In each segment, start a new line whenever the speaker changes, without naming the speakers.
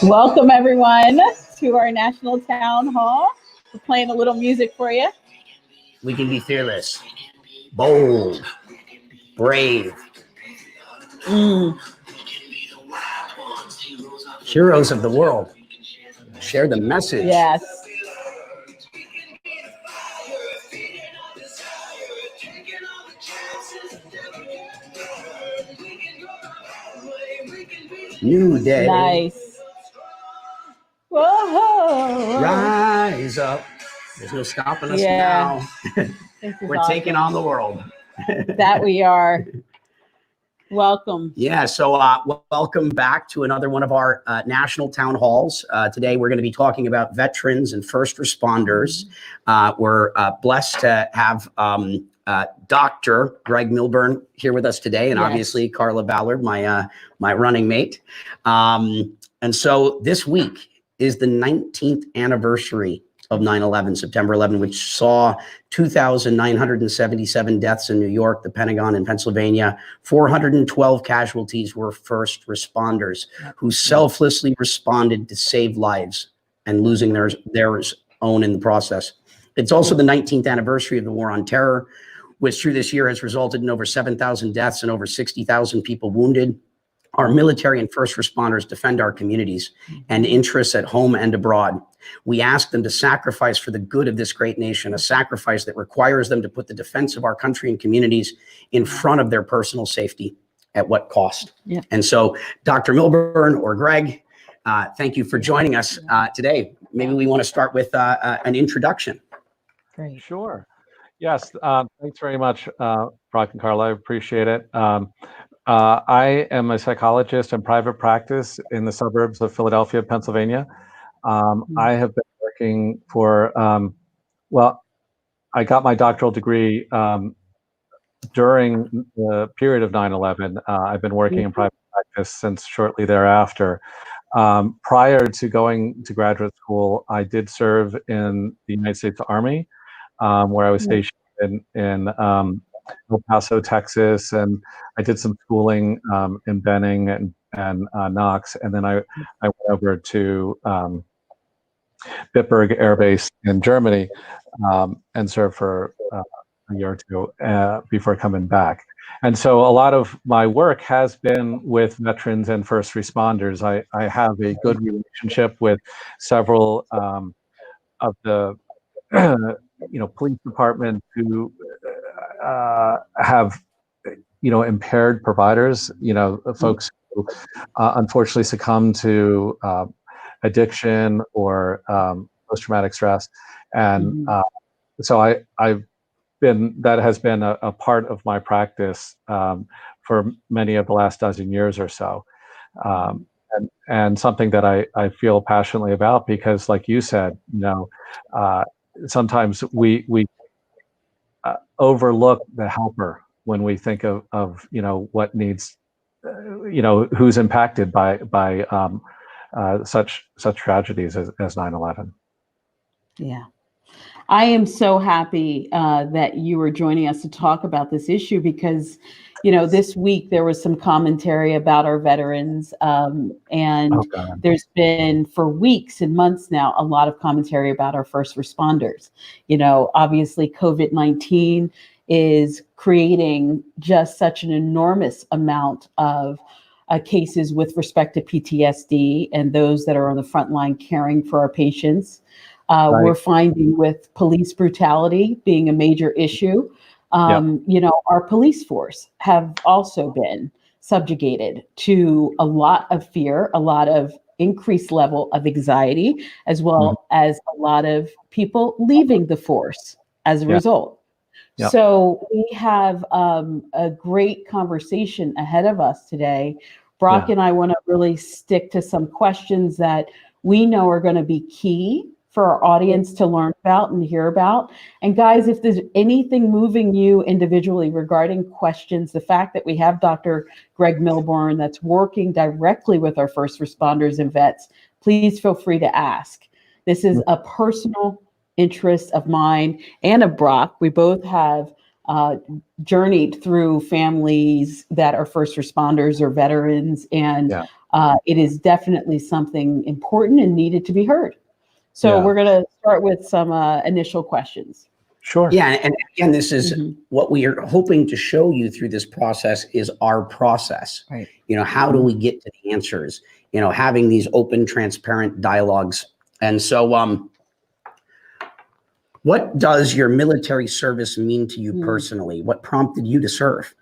Welcome, everyone, to our National Town Hall. We're playing a little music for you.
We can be fearless, bold, brave. Heroes of the world. Share the message.
Yes.
New day.
Nice. Whoa.
Rise up. There's no stopping us now. We're
awesome.
taking on the world.
That we are. Welcome.
Yeah, so welcome back to another one of our national town halls. Today we're going to be talking about veterans and first responders. We're blessed to have Dr. Greg Milburn here with us today, and obviously Carla Ballard, my running mate. And so this week is the 19th anniversary of 9/11, September 11, which saw 2,977 deaths in New York, the Pentagon, and Pennsylvania. 412 casualties were first responders who selflessly responded to save lives and losing theirs own in the process. It's also the 19th anniversary of the War on Terror, which through this year has resulted in over 7,000 deaths and over 60,000 people wounded. Our military and first responders defend our communities and interests at home and abroad. We ask them to sacrifice for the good of this great nation, a sacrifice that requires them to put the defense of our country and communities in front of their personal safety at what cost. And so, Dr. Milburn or Greg, thank you for joining us today. Maybe we want to start with an introduction.
Great. Sure. Yes. Thanks very much, Brock and Carla. I appreciate it. I am a psychologist in private practice in the suburbs of Philadelphia, Pennsylvania. I have been working for, I got my doctoral degree during the period of 9/11. I've been working in private practice since shortly thereafter. Prior to going to graduate school, I did serve in the United States Army, where I was stationed in El Paso, Texas, and I did some schooling in Benning and Knox, and then I went over to Bitburg Air Base in Germany and served for a year or two before coming back. And so a lot of my work has been with veterans and first responders. I have a good relationship with several of the police departments who have impaired providers, folks who unfortunately succumb to addiction or post-traumatic stress. And so that has been a part of my practice for many of the last dozen years or so. And something that I feel passionately about, because like you said, sometimes we overlook the helper when we think of what needs, who's impacted by such tragedies as 9/11.
Yeah. I am so happy that you were joining us to talk about this issue, because, this week there was some commentary about our veterans, and there's been for weeks and months now a lot of commentary about our first responders. Obviously COVID-19 is creating just such an enormous amount of cases with respect to PTSD and those that are on the front line caring for our patients. We're finding with police brutality being a major issue. Our police force have also been subjugated to a lot of fear, a lot of increased level of anxiety, as well as a lot of people leaving the force as a result. So we have a great conversation ahead of us today. Brock and I want to really stick to some questions that we know are going to be key for our audience to learn about and hear about. And guys, if there's anything moving you individually regarding questions, the fact that we have Dr. Greg Milburn that's working directly with our first responders and vets, please feel free to ask. This is a personal interest of mine and of Brock. We both have journeyed through families that are first responders or veterans, and
Yeah.
it is definitely something important and needed to be heard. So
Yeah.
we're going to start with some initial questions.
Sure.
Yeah, and again, this is
Mhm.
what we are hoping to show you through this process is our process.
Right.
You know, how do we get to the answers? You know, having these open, transparent dialogues. And so, what does your military service mean to you personally? What prompted you to serve?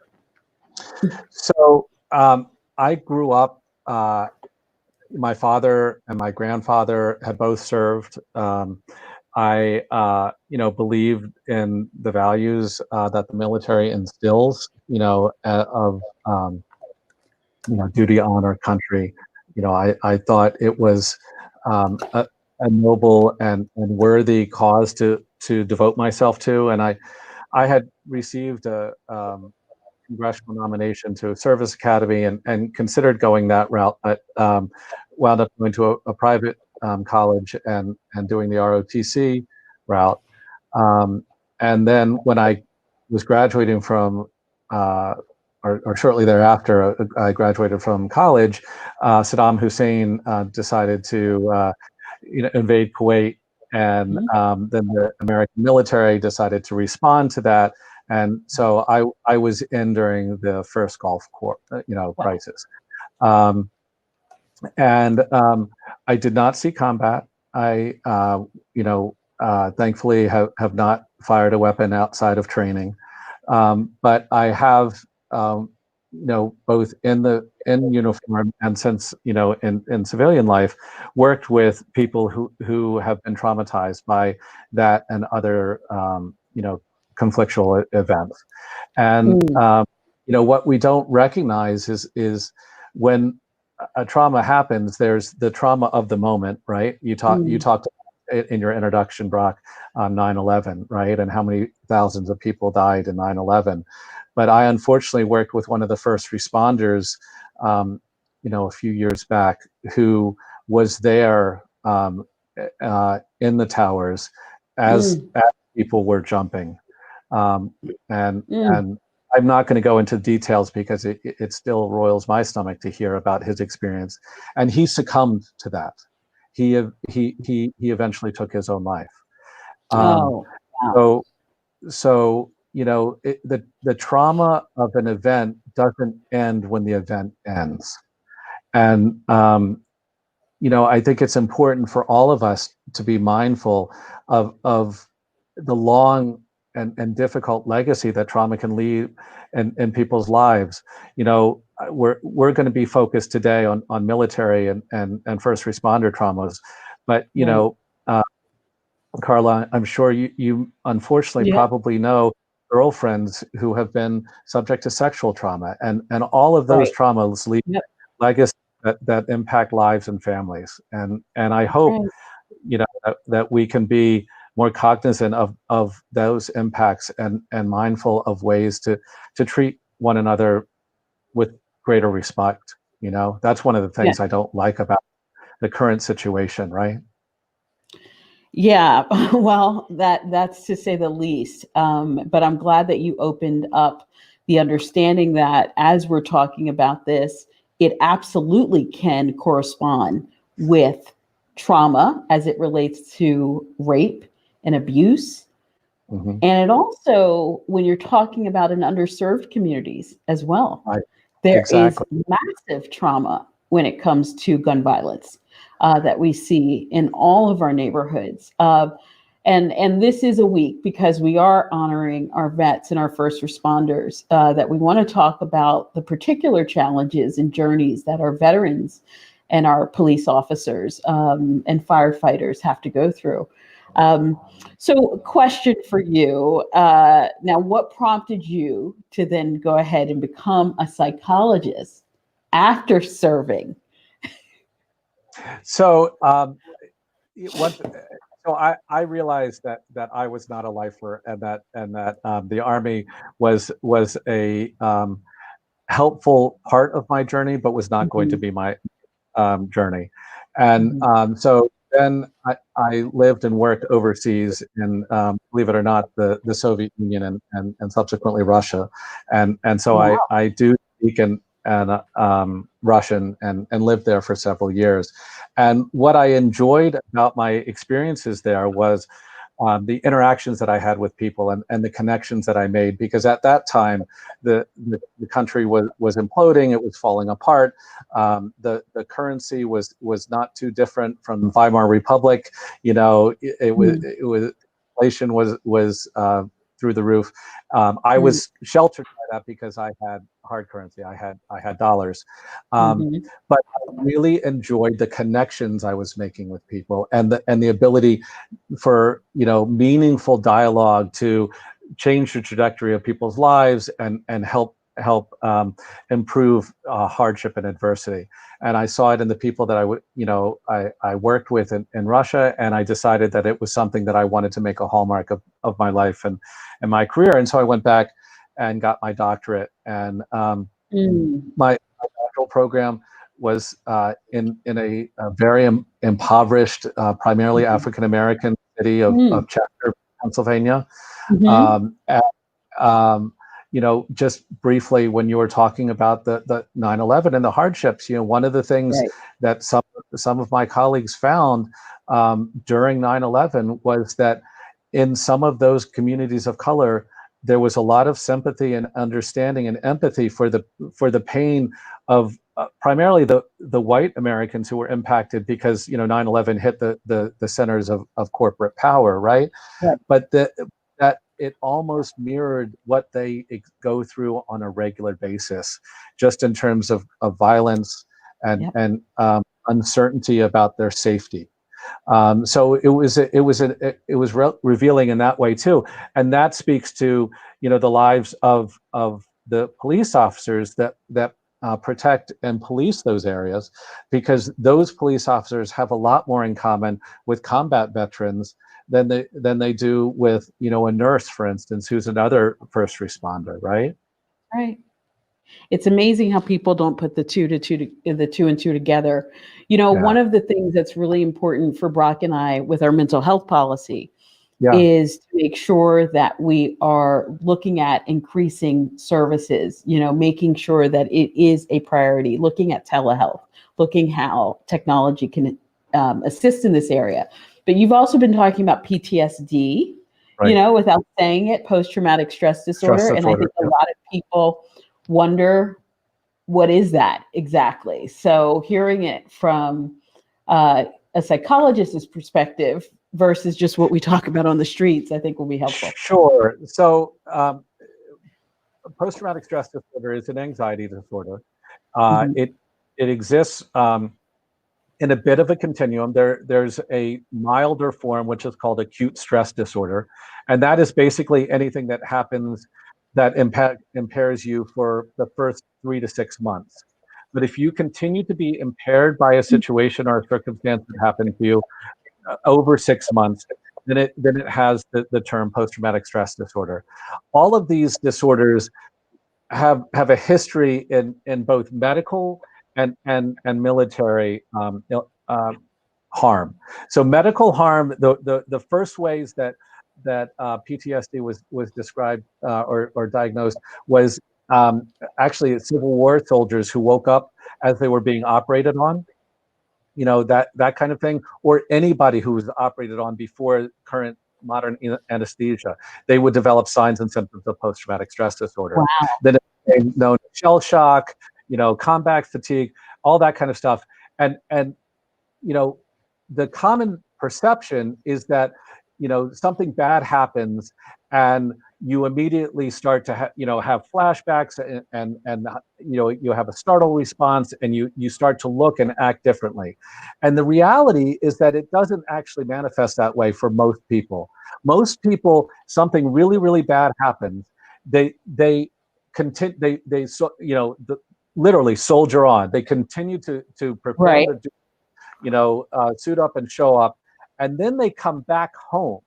So I grew up. My father and my grandfather had both served. I, believed in the values that the military instills. Of duty, honor, country. I thought it was a noble and worthy cause to devote myself to, and I had received a congressional nomination to a service academy and considered going that route, but wound up going to a private college and doing the ROTC route. And then when I was graduating from, or shortly thereafter, I graduated from college, Saddam Hussein decided to invade Kuwait, and then the American military decided to respond to that. And so I was in during the first Gulf crisis, and I did not see combat. I thankfully have not fired a weapon outside of training, but I have both in uniform and since in civilian life worked with people who have been traumatized by that and other conflictual events. And what we don't recognize is when a trauma happens, there's the trauma of the moment, right? You talked in your introduction, Brock, on 9/11, right? And how many thousands of people died in 9/11. But I unfortunately worked with one of the first responders, a few years back, who was there in the towers as people were jumping. And I'm not going to go into details because it still roils my stomach to hear about his experience. And he succumbed to that. He eventually took his own life.
Wow.
So the trauma of an event doesn't end when the event ends. And I think it's important for all of us to be mindful of the long and difficult legacy that trauma can leave in people's lives. We're going to be focused today on military and first responder traumas, but Carla, I'm sure you unfortunately probably know girlfriends who have been subject to sexual trauma, and all of those traumas leave legacy that impact lives and families. And I hope that we can be more cognizant of those impacts and mindful of ways to treat one another with greater respect. That's one of the things I don't like about the current situation, right?
Yeah, well, that's to say the least. But I'm glad that you opened up the understanding that as we're talking about this, it absolutely can correspond with trauma as it relates to rape and abuse. And it also, when you're talking about in underserved communities as well, there is massive trauma when it comes to gun violence. That we see in all of our neighborhoods. And this is a week because we are honoring our vets and our first responders, that we want to talk about the particular challenges and journeys that our veterans and our police officers and firefighters have to go through. So question for you, now, what prompted you to then go ahead and become a psychologist after serving?
So I realized that I was not a lifer, and that the Army was a helpful part of my journey, but was not going to be my journey. And so then I lived and worked overseas in, believe it or not, the Soviet Union and subsequently Russia, and so
Wow.
I do speak Russian and lived there for several years. And what I enjoyed about my experiences there was the interactions that I had with people and the connections that I made, because at that time the country was imploding, it was falling apart. The currency was not too different from the Weimar Republic. It was inflation was through the roof. I was sheltered by that because I had hard currency. I had dollars.
Mhm.
But I really enjoyed the connections I was making with people and the ability for meaningful dialogue to change the trajectory of people's lives and help improve hardship and adversity. And I saw it in the people that I worked with in Russia, and I decided that it was something that I wanted to make a hallmark of my life and my career. And so I went back and got my doctorate. And
Mm.
my doctoral program was in a very impoverished, primarily African American city of
Mm.
Chester, Pennsylvania.
Mhm.
And, just briefly, when you were talking about the 9/11 and the hardships, one of the things
Right.
that some of my colleagues found during 9/11 was that in some of those communities of color, there was a lot of sympathy and understanding and empathy for the pain of primarily the white Americans who were impacted because 9/11 hit the centers of corporate power, right?
Right.
But that it almost mirrored what they go through on a regular basis, just in terms of violence
Yep.
and uncertainty about their safety. So it was revealing in that way too, and that speaks to the lives of the police officers that protect and police those areas, because those police officers have a lot more in common with combat veterans than they do with a nurse, for instance, who's another first responder, right?
Right. It's amazing how people don't put the two and two together.
Yeah,
One of the things that's really important for Brock and I with our mental health policy
yeah,
is to make sure that we are looking at increasing services, making sure that it is a priority, looking at telehealth, looking how technology can assist in this area. But you've also been talking about PTSD,
right.
without saying it, post-traumatic stress
Stress
disorder. And I
disorder.
think a
Yep.
lot of people wonder, what is that exactly? So hearing it from a psychologist's perspective versus just what we talk about on the streets, I think will be helpful.
Sure. So, post-traumatic stress disorder is an anxiety disorder.
Mhm.
It exists in a bit of a continuum. There's a milder form which is called acute stress disorder, and that is basically anything that happens that impairs you for the first 3 to 6 months. But if you continue to be impaired by a situation or a circumstance that happened to you over 6 months, then it has the term post-traumatic stress disorder. All of these disorders have a history in both medical and military harm. So medical harm, the first ways that PTSD was described or diagnosed was actually Civil War soldiers who woke up as they were being operated on, that kind of thing, or anybody who was operated on before current modern anesthesia. They would develop signs and symptoms of post-traumatic stress disorder.
Wow.
Then it became known as shell shock, combat fatigue, all that kind of stuff. And the common perception is that something bad happens and you immediately start to have flashbacks and you have a startle response and you start to look and act differently. And the reality is that it doesn't actually manifest that way for most people. Most people, something really, really bad happens, they continue, literally soldier on. They continue to prepare
Right.
to do, suit up and show up, and then they come back home.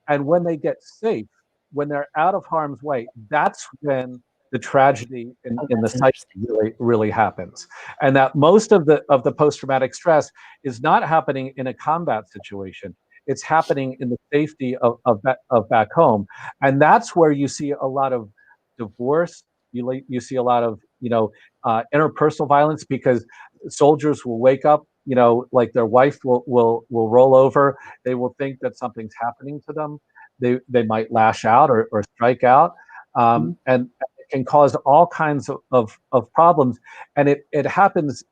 And when they get safe, when they're out of harm's way, that's when the tragedy
Oh,
in the
that's
psyche
interesting.
really happens, and that most of the post-traumatic stress is not happening in a combat situation. It's happening in the safety of back home, and that's where you see a lot of divorce. You see a lot of interpersonal violence, because soldiers will wake up, like their wife will roll over. They will think that something's happening to them. They might lash out or strike out,
Mhm.
and it can cause all kinds of problems. And it happens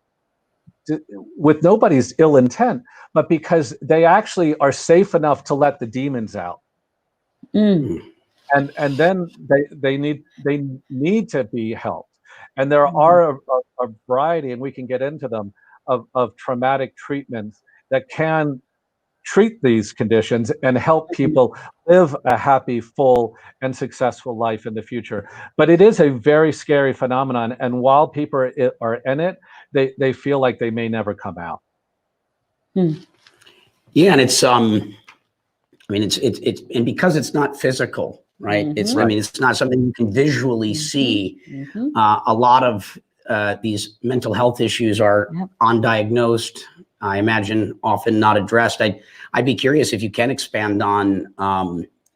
with nobody's ill intent, but because they actually are safe enough to let the demons out.
Mm.
Mm.
And then they need to be helped. And there
Mhm.
are a variety, and we can get into them, of traumatic treatments that can treat these conditions and help people live a happy, full, and successful life in the future. But it is a very scary phenomenon, and while people are in it, they feel like they may never come out.
Mm.
Yeah, and it's I mean, it's and because it's not physical, right? It's I
Mhm.
Right.
mean, it's not something you can visually
Mhm.
see.
Mhm.
A lot of these mental health issues are
Yep.
undiagnosed. I imagine often not addressed. I'd be curious if you can expand on,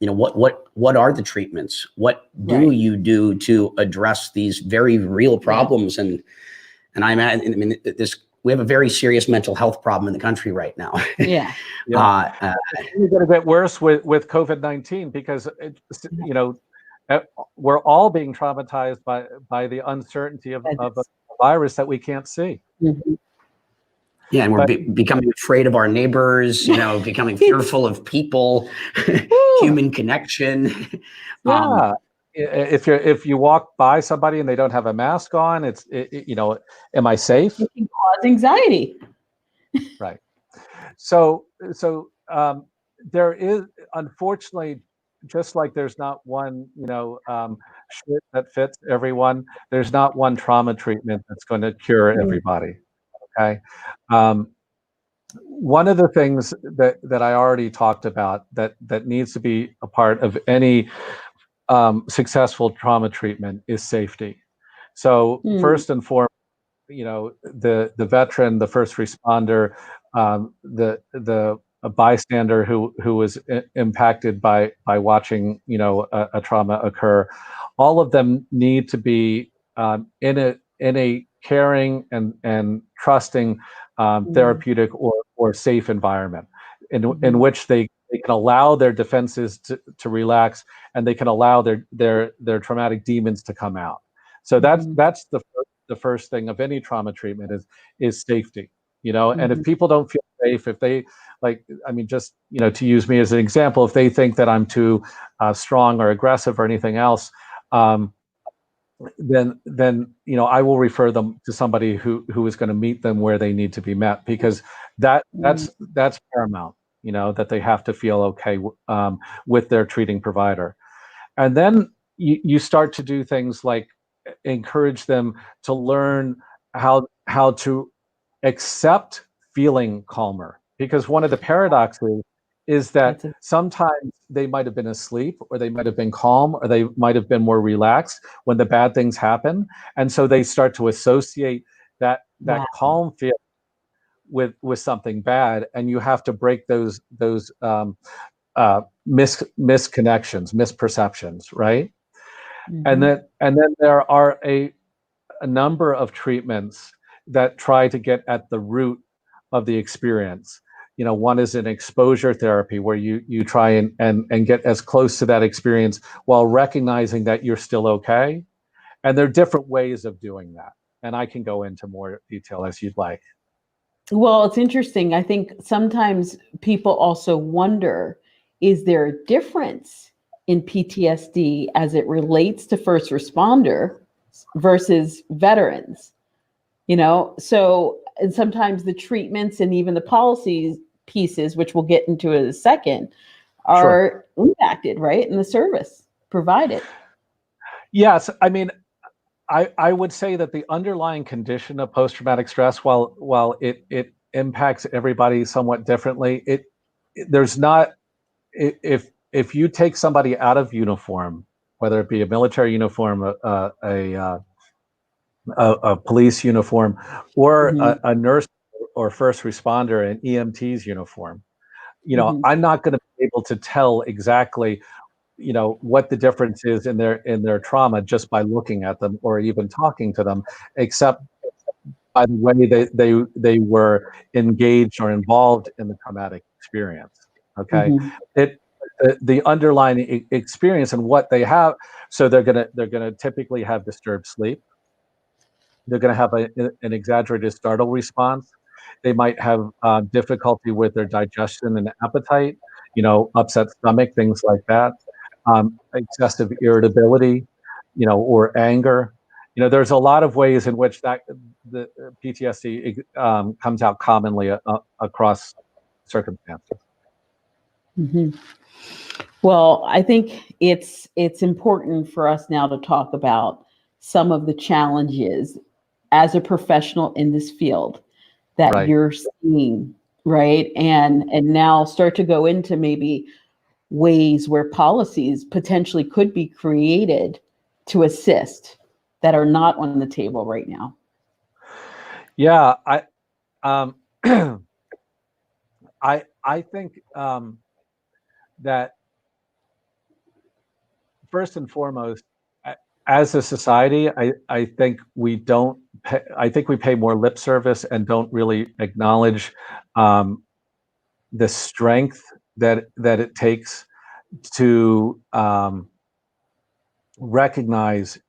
what are the treatments? What do
Right.
you do to address these very real
Yeah.
problems? And I mean, this we have a very serious mental health problem in the country right now.
Yeah.
Yeah.
uh, uh,
It's only going to get worse with COVID-19, because uh, we're all being traumatized by the uncertainty
That
of a
is.
virus that we can't see.
Mhm.
Yeah, and we're
But
becoming afraid of our neighbors, becoming fearful of people,
Whew.
human connection.
yeah,
Um,
if you walk by somebody and they don't have a mask on, am I safe?
It can cause anxiety.
Right. So there is, unfortunately, just like there's not one, shit that fits everyone, there's not one trauma treatment that's going to cure
Mm.
everybody. Okay. Um, One of the things that I already talked about that needs to be a part of any successful trauma treatment is safety. So
Mm.
first and foremost, the veteran, the first responder, the a bystander who was impacted by watching a trauma occur, all of them need to be in a caring and trusting,
Mm.
therapeutic or safe environment in
Mhm.
which they can allow their defenses to relax, and they can allow their traumatic demons to come out. So
Mhm.
that's the first thing of any trauma treatment is safety. And if
Mhm.
people don't feel safe, if they, like, I mean, just to use me as an example, if they think that I'm too strong or aggressive or anything else, um, then I will refer them to somebody who is going to meet them where they need to be met, because
Mm.
that's paramount. That they have to feel okay with their treating provider. And then you start to do things like encourage them to learn how to accept feeling calmer, because one of the paradoxes is that
That's a.
sometimes they might have been asleep, or they might have been calm, or they might have been more relaxed when the bad things happen, and so they start to associate that
Wow.
calm feel with something bad, and you have to break those misconnections, misperceptions, right? And
Mhm.
then there are a number of treatments that try to get at the root of the experience. One is an exposure therapy, where you try and get as close to that experience while recognizing that you're still okay. And there are different ways of doing that. And I can go into more detail as you'd like.
Well, it's interesting. I think sometimes people also wonder, is there a difference in PTSD as it relates to first responder versus veterans? So, and sometimes the treatments and even the policies pieces, which we'll get into in a second,
Sure.
are impacted, right? In the service provided.
Yes. I mean, I would say that the underlying condition of post-traumatic stress, while it impacts everybody somewhat differently, there's not, if you take somebody out of uniform whether it be a military uniform, a police uniform, or
Mhm.
a nurse or first responder in EMT's uniform.
Mhm.
I'm not going to be able to tell exactly, what the difference is in their trauma just by looking at them or even talking to them, except by the way they were engaged or involved in the traumatic experience. Okay,
Mhm.
the underlying experience and what they have. So they're gonna typically have disturbed sleep. They're going to have an exaggerated startle response. They might have difficulty with their digestion and appetite, upset stomach, things like that, excessive irritability, or anger. There's a lot of ways in which the PTSD comes out commonly across circumstances.
Mhm. Well, I think it's important for us now to talk about some of the challenges as a professional in this field that
Right.
you're seeing, right? And now start to go into maybe ways where policies potentially could be created to assist that are not on the table right now.
Yeah, um, I think that first and foremost, as a society, I think we don't. I think we pay more lip service and don't really acknowledge the strength that it takes to recognize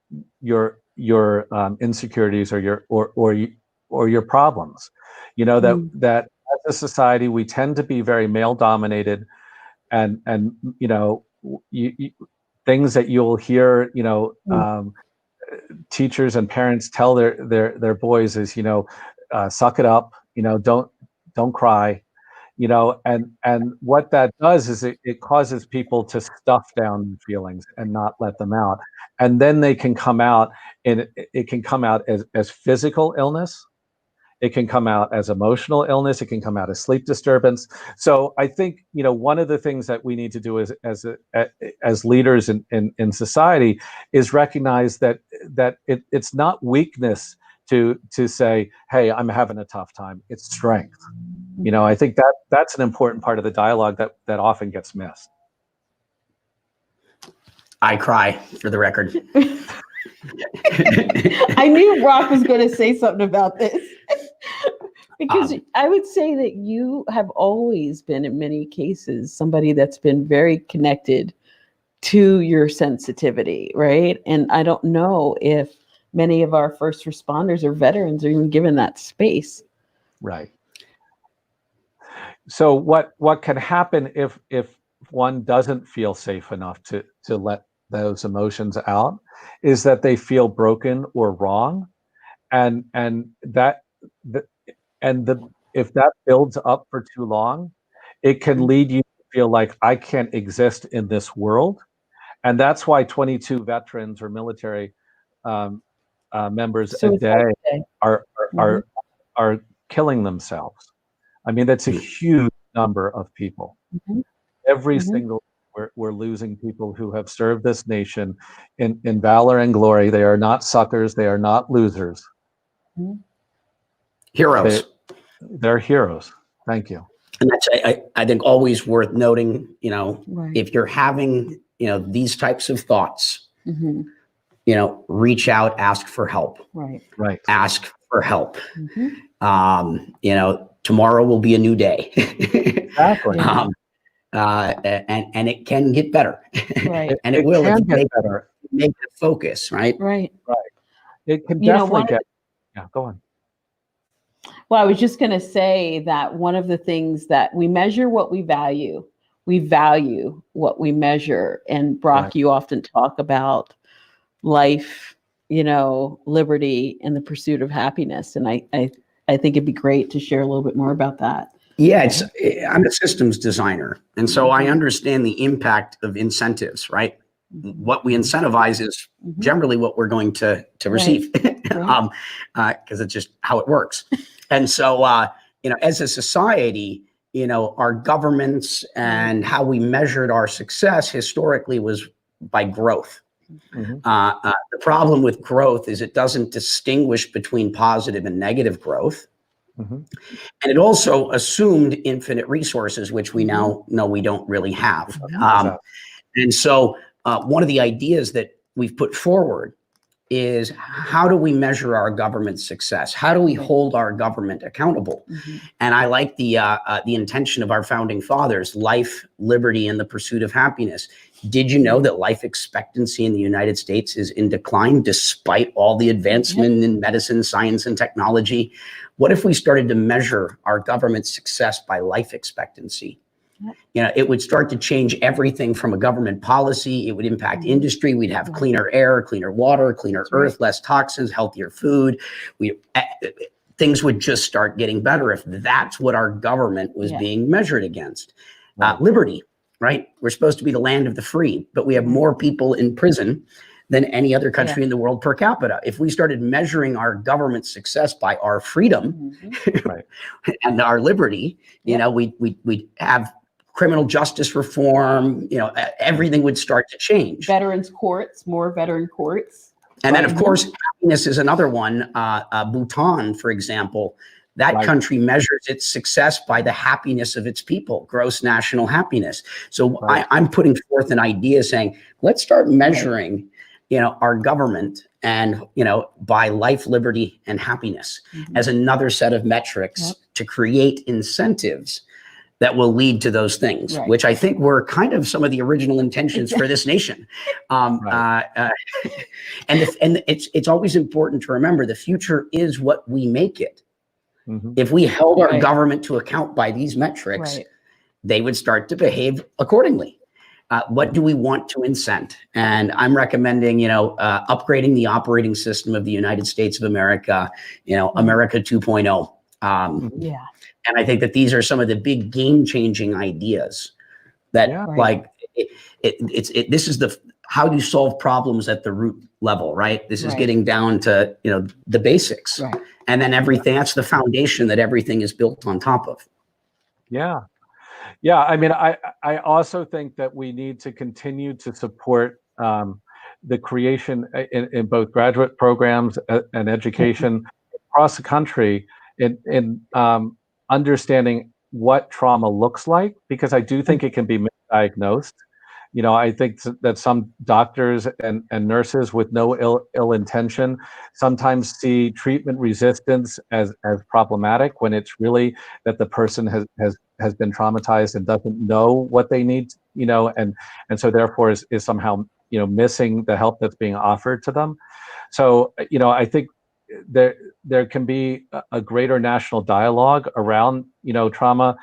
your insecurities or your problems.
Mhm.
That as a society we tend to be very male dominated, and things that you'll hear, teachers and parents tell their boys is, suck it up, don't cry, and what that does is it causes people to stuff down feelings and not let them out, and then they can come out, and it can come out as physical illness. It can come out as emotional illness. It can come out as sleep disturbance. So I think, one of the things that we need to do as leaders in society is recognize that it's not weakness to say, hey, I'm having a tough time. It's strength. I think that's an important part of the dialogue that often gets missed.
I cry, for the record.
I knew Brock was going to say something about this because I would say that you have always been, in many cases, somebody that's been very connected to your sensitivity, right? And I don't know if many of our first responders or veterans are even given that space.
Right. So what can happen if one doesn't feel safe enough to let those emotions out is that they feel broken or wrong, and that the, if that builds up for too long, it can lead you to feel like I can't exist in this world, and that's why 22 veterans or military members a day are are are killing themselves. I mean, that's a huge number of people.
Mhm.
Every
Mhm.
single we're losing people who have served this nation in valor and glory. They are not suckers. They are not losers.
Heroes.
They're heroes. Thank you.
And that's, I think, always worth noting,
Right.
if you're having, these types of thoughts,
Mhm.
Reach out, ask for help.
Right.
Right.
Ask for help.
Mhm.
Tomorrow will be a new day.
Exactly.
Yeah.
And it can get better.
Right.
And it will if
can
you
get better.
make it a focus, right?
Right.
Right. It can
You know,
definitely get. Yeah. Go on.
Well, I was just going to say that one of the things that we measure what we value what we measure. And Brock,
Right.
you often talk about life, liberty and the pursuit of happiness. And I think it'd be great to share a little bit more about that.
Yeah, I'm a systems designer. And so I understand the impact of incentives, right? What we incentivize is generally what we're going to receive, because it's just how it works. And so, as a society, our governments and how we measured our success historically was by growth,
Mhm.
The problem with growth is it doesn't distinguish between positive and negative growth.
Mhm.
And it also assumed infinite resources, which we
Mhm.
now know we don't really have.
Mhm.
Um, and so one of the ideas that we've put forward is, how do we measure our government success? How do we
Right.
hold our government accountable?
Mhm.
And I like the intention of our founding fathers: life, liberty, and the pursuit of happiness. Did you know that life expectancy in the United States is in decline despite all the advancement in medicine, science, and technology? What if we started to measure our government success by life expectancy?
Yep.
You know, it would start to change everything from a government policy. It would impact
Mhm.
industry. We'd have
Right.
cleaner air, cleaner water, cleaner
That's right.
earth, less toxins, healthier food. Things would just start getting better if that's what our government was
Yeah.
being measured against.
Right.
Liberty, right? We're supposed to be the land of the free, but we have
Right.
more people in prison than any other country in the world per capita. If we started measuring our government success by our freedom
Mhm.
Right.
and our liberty, you
Yep.
know, we'd have criminal justice reform. You know, everything would start to change.
Veterans courts, more veteran courts.
And then,
Right.
of course, happiness is another one. Bhutan, for example, that
Right.
country measures its success by the happiness of its people, gross national happiness. So
Right.
I'm putting forth an idea saying, let's start measuring, you know, our government and, you know, by life, liberty, and happiness
Mhm.
as another set of metrics
Yep.
to create incentives that will lead to those things,
Right.
which I think were kind of some of the original intentions for this nation.
Right.
And it's always important to remember the future is what we make it.
Mhm.
If we held our
Right.
government to account by these metrics,
Right.
they would start to behave accordingly. What do we want to incent? And I'm recommending, you know, upgrading the operating system of the United States of America, you know, America 2.0.
Mhm.
Yeah.
And I think that these are some of the big game-changing ideas that,
Yeah.
Right.
like, this is how do you solve problems at the root level, right? This is
Right.
getting down to, you know, the basics,
Right.
and then everything. That's the foundation that everything is built on top of.
Yeah. Yeah. I mean, I also think that we need to continue to support the creation in both graduate programs and education across the country in understanding what trauma looks like, because I do think it can be misdiagnosed. You know, I think that some doctors and nurses with no ill intention sometimes see treatment resistance as problematic, when it's really that the person has been traumatized and doesn't know what they need, you know, and so therefore is somehow, you know, missing the help that's being offered to them. So, you know, I think there can be a greater national dialogue around, you know, trauma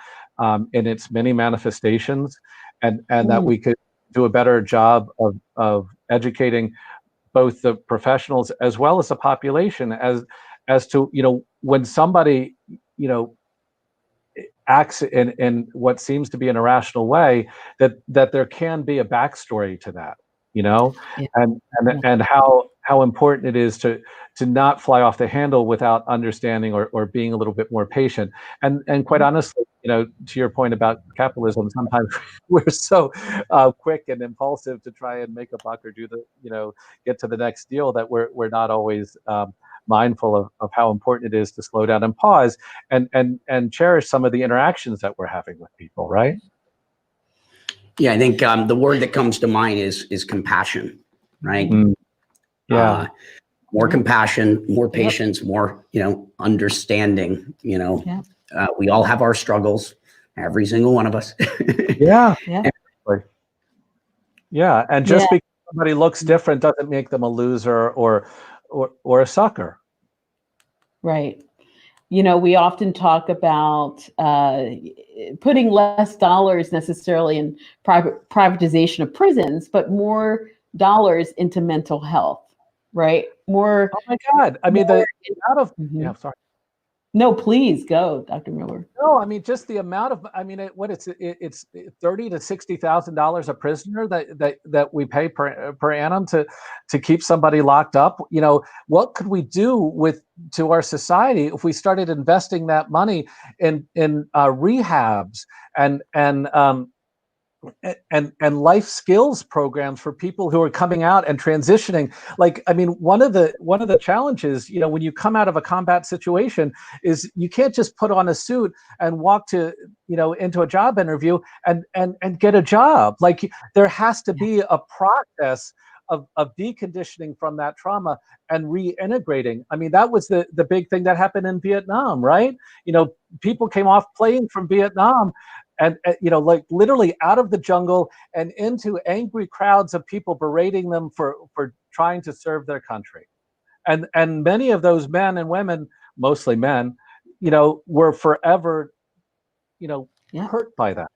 in its many manifestations, and that we could do a better job of educating both the professionals as well as the population as to, you know, when somebody, you know, acts in what seems to be an irrational way, that there can be a backstory to that, you know,
Yeah.
and how important it is to not fly off the handle without understanding or being a little bit more patient. And quite honestly, you know, to your point about capitalism, sometimes we're so quick and impulsive to try and make a buck or do the, you know, get to the next deal, that we're not always mindful of how important it is to slow down and pause and cherish some of the interactions that we're having with people, right?
Yeah, I think the word that comes to mind is compassion, right?
Mm. Yeah.
More
Yeah.
compassion, more
Yep.
patience, more, you know, understanding. You know,
Yeah.
we all have our struggles, every single one of us.
Yeah.
Yeah.
Yeah. And
Yeah.
just because somebody looks different doesn't make them a loser or a sucker.
Right. You know, we often talk about putting less dollars necessarily in privatization of prisons, but more dollars into mental health, right? More.
Oh my God. I mean, the amount of,
Mhm.
yeah, sorry.
No, please go, Dr. Miller.
No, I mean, just the amount of, I mean, it's $30,000 to $60,000 a prisoner that we pay per annum to keep somebody locked up. You know, what could we do to our society if we started investing that money in rehabs and and life skills programs for people who are coming out and transitioning. Like, I mean, one of the challenges, when you come out of a combat situation, is you can't just put on a suit and walk to, into a job interview and get a job. Like, there has to be a process of deconditioning from that trauma and reintegrating. I mean, that was the big thing that happened in Vietnam, right? People came off playing from Vietnam and like literally out of the jungle and into angry crowds of people berating them for trying to serve their country. And many of those men and women, mostly men, were forever, hurt by that.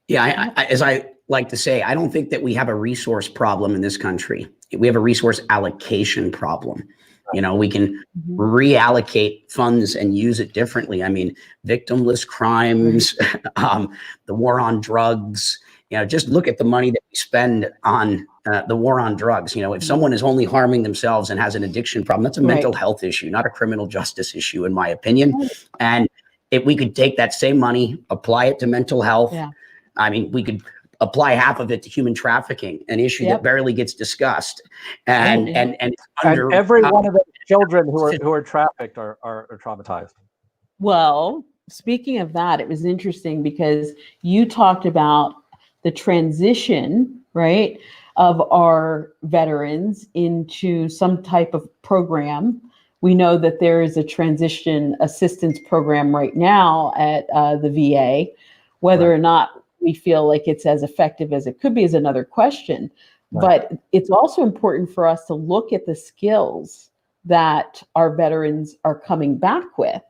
Yeah, as I like to say, I don't think that we have a resource problem in this country. We have a resource allocation problem. We can reallocate funds and use it differently. I mean, victimless crimes, the war on drugs, just look at the money that we spend on the war on drugs. If someone is only harming themselves and has an addiction problem, that's a mental health issue, not a criminal justice issue, in my opinion. And if we could take that same money, apply it to mental health, I mean, we could apply half of it to human trafficking, an issue that barely gets discussed. And
every one of the children who are trafficked are traumatized.
Well, speaking of that, it was interesting because you talked about the transition, right, of our veterans into some type of program. We know that there is a transition assistance program right now at the VA. Whether or not we feel like it's as effective as it could be is another question. But it's also important for us to look at the skills that our veterans are coming back with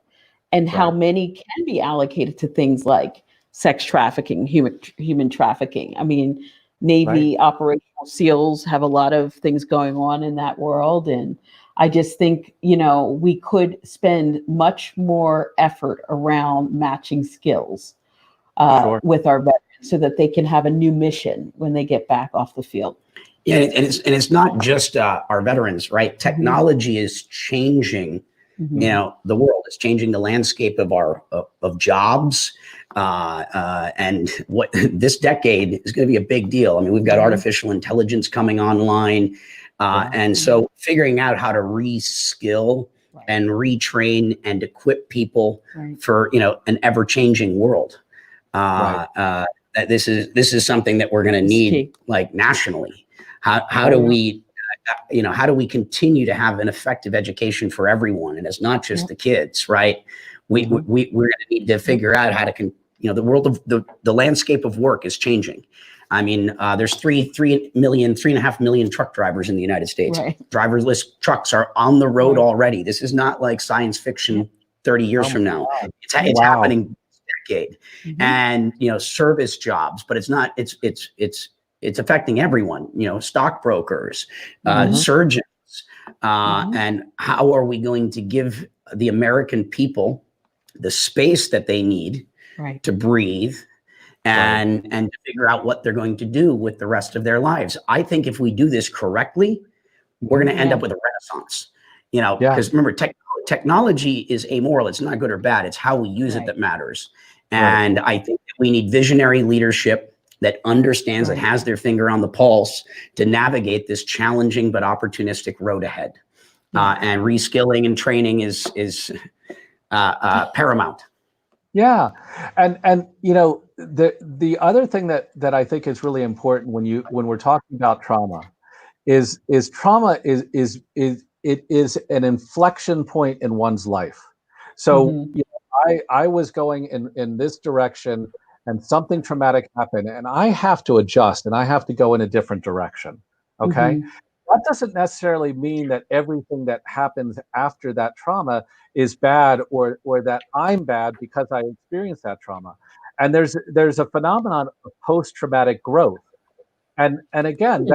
and how many can be allocated to things like sex trafficking, human trafficking. I mean, Navy operational SEALs have a lot of things going on in that world. And I just think, we could spend much more effort around matching skills with our veterans so that they can have a new mission when they get back off the field.
Yeah, and it's not just our veterans, right? Technology is changing, the world. It's changing the landscape of our of jobs, and what this decade is going to be a big deal. I mean, we've got artificial intelligence coming online, and so figuring out how to reskill and retrain and equip people for an ever-changing world. That this is something that we're going to need, like, nationally. How do we, how do we continue to have an effective education for everyone? And it's not just the kids, right? We're going to need to figure out how to, the world of the landscape of work is changing. I mean, there's 3.5 million truck drivers in the United States. Driverless trucks are on the road already. This is not like science fiction 30 years from now. It's happening decade. And service jobs, but it's not, it's affecting everyone, stockbrokers, surgeons, and how are we going to give the American people the space that they need to breathe and to figure out what they're going to do with the rest of their lives. I think if we do this correctly, we're going to end up with a renaissance, because remember, technology is amoral. It's not good or bad. It's how we use it that matters. And I think that we need visionary leadership that understands, that has their finger on the pulse to navigate this challenging but opportunistic road ahead. And reskilling and training is paramount.
Yeah, and the other thing that I think is really important when we're talking about trauma is trauma is an inflection point in one's life. So I was going in this direction, and something traumatic happened, and I have to adjust, and I have to go in a different direction. Okay. That doesn't necessarily mean that everything that happens after that trauma is bad, or that I'm bad because I experienced that trauma. And there's a phenomenon of post-traumatic growth, and again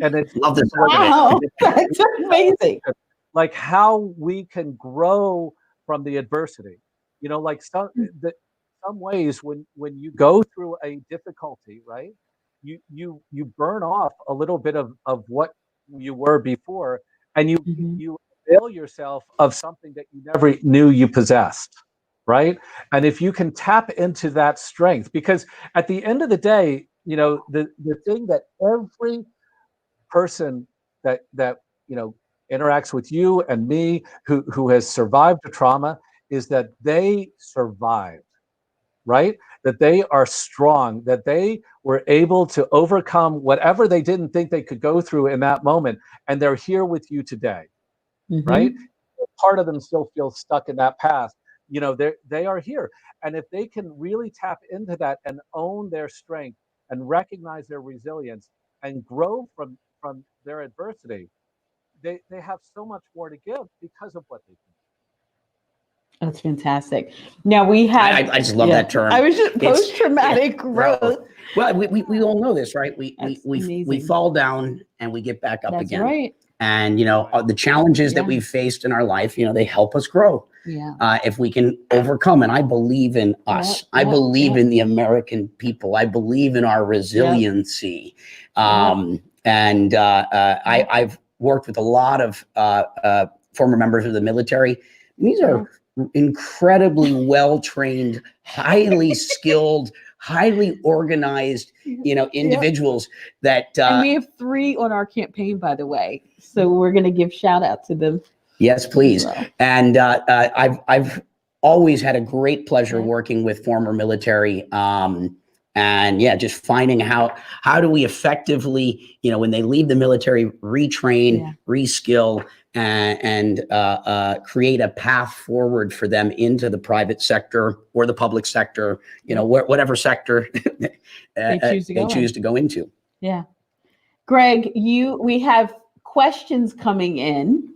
and it's
love this. Wow, that's amazing.
Like how we can grow from the adversity, like some ways when you go through a difficulty, right? You burn off a little bit of what you were before, and you avail yourself of something that you never knew you possessed, right? And if you can tap into that strength, because at the end of the day, the thing that every person that interacts with you and me who has survived a trauma is that they survived, right? That they are strong, that they were able to overcome whatever they didn't think they could go through in that moment, and they're here with you today, right?
Mhm.
Part of them still feels stuck in that past. They are here, and if they can really tap into that and own their strength and recognize their resilience and grow from their adversity, they have so much more to give because of what they can.
That's fantastic. Now we have.
I just love
Yeah.
that term.
I was just
It's-
post-traumatic
yeah,
growth.
growth. Well, we all know this, right?
That's
We
amazing.
fall down and we get back up
That's
again.
right.
And the challenges that
Yeah.
we've faced in our life, they help us grow.
Yeah.
If we can overcome, and I believe in us. I believe in the American people. I believe in our resiliency. And I've worked with a lot of former members of the military. And these are incredibly well-trained, highly skilled, highly organized, individuals that.
And we have 3 on our campaign, by the way. So we're going to give shout out to them.
Yes, please.
Well.
And I've always had a great pleasure working with former military. And just finding how do we effectively, when they leave the military, retrain, reskill, and create a path forward for them into the private sector or the public sector, whatever sector they choose to go into.
Yeah. Greg, we have questions coming in.